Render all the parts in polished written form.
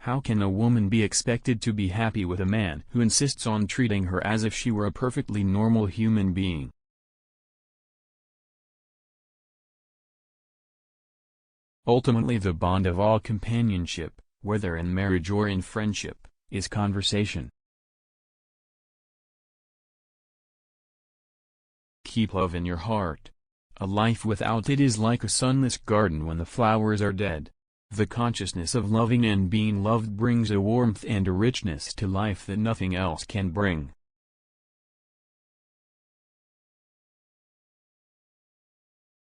How can a woman be expected to be happy with a man who insists on treating her as if she were a perfectly normal human being? Ultimately, the bond of all companionship, whether in marriage or in friendship, is conversation. Keep love in your heart. A life without it is like a sunless garden when the flowers are dead. The consciousness of loving and being loved brings a warmth and a richness to life that nothing else can bring.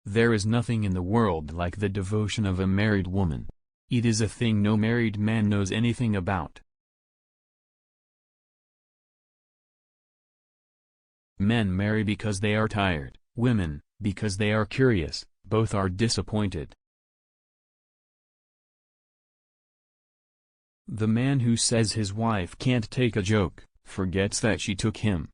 There is nothing in the world like the devotion of a married woman. It is a thing no married man knows anything about. Men marry because they are tired, women, because they are curious, both are disappointed. The man who says his wife can't take a joke, forgets that she took him.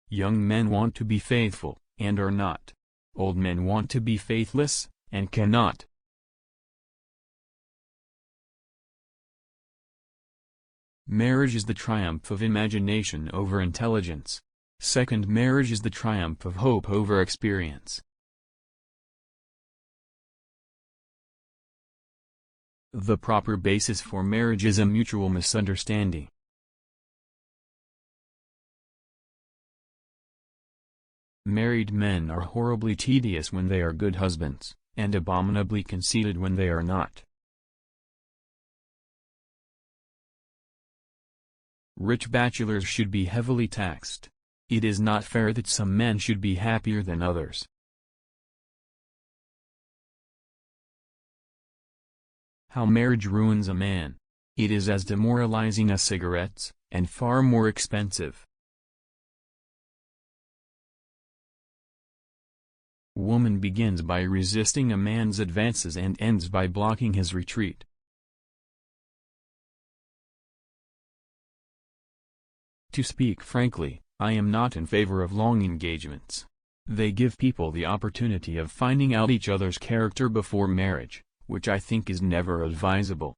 Young men want to be faithful, and are not. Old men want to be faithless, and cannot. Marriage is the triumph of imagination over intelligence. Second marriage is the triumph of hope over experience. The proper basis for marriage is a mutual misunderstanding. Married men are horribly tedious when they are good husbands, and abominably conceited when they are not. Rich bachelors should be heavily taxed. It is not fair that some men should be happier than others. How marriage ruins a man. It is as demoralizing as cigarettes, and far more expensive. Woman begins by resisting a man's advances and ends by blocking his retreat. To speak frankly, I am not in favor of long engagements. They give people the opportunity of finding out each other's character before marriage, which I think is never advisable.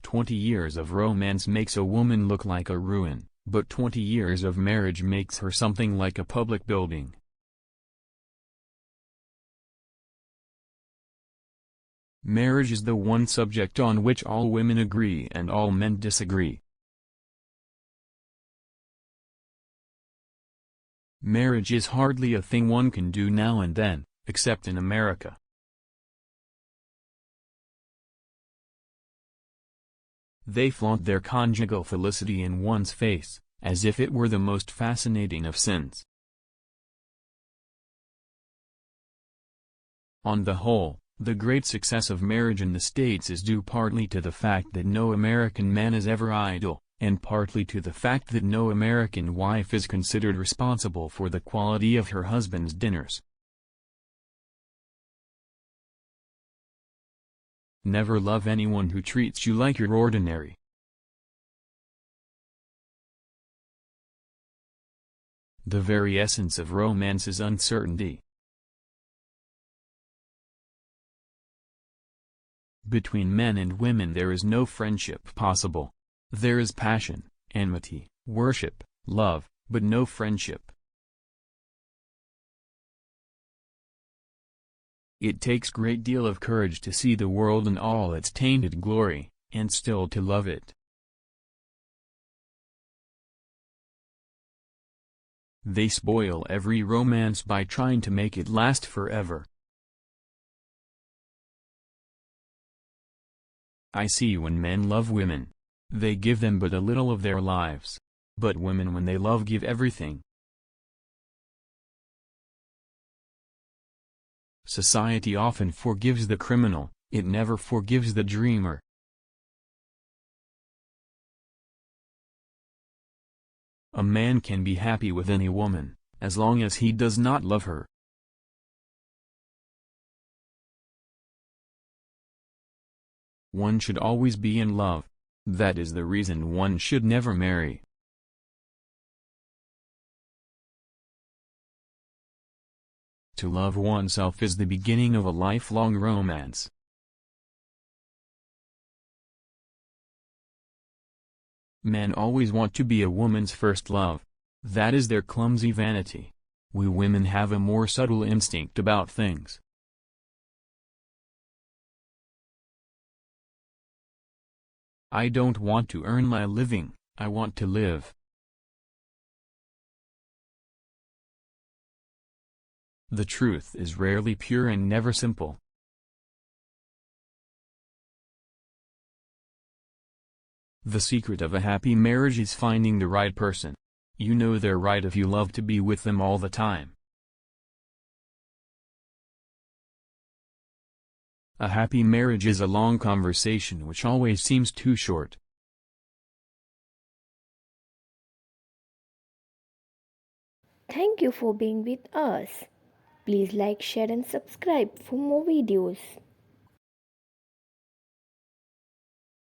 "20 years of romance makes a woman look like a ruin, but 20 years of marriage makes her something like a public building." Marriage is the one subject on which all women agree and all men disagree. Marriage is hardly a thing one can do now and then, except in America. They flaunt their conjugal felicity in one's face, as if it were the most fascinating of sins. On the whole, the great success of marriage in the States is due partly to the fact that no American man is ever idle, and partly to the fact that no American wife is considered responsible for the quality of her husband's dinners. Never love anyone who treats you like you're ordinary. The very essence of romance is uncertainty. Between men and women there is no friendship possible. There is passion, enmity, worship, love, but no friendship. It takes great deal of courage to see the world in all its tainted glory, and still to love it. They spoil every romance by trying to make it last forever. I see when men love women, they give them but a little of their lives. But women when they love give everything. Society often forgives the criminal, it never forgives the dreamer. A man can be happy with any woman, as long as he does not love her. One should always be in love. That is the reason one should never marry. to love oneself is the beginning of a lifelong romance. Men always want to be a woman's first love. That is their clumsy vanity. We women have a more subtle instinct about things. I don't want to earn my living, I want to live. The truth is rarely pure and never simple. The secret of a happy marriage is finding the right person. You know they're right if you love to be with them all the time. A happy marriage is a long conversation which always seems too short. Thank you for being with us. Please like, share and subscribe for more videos.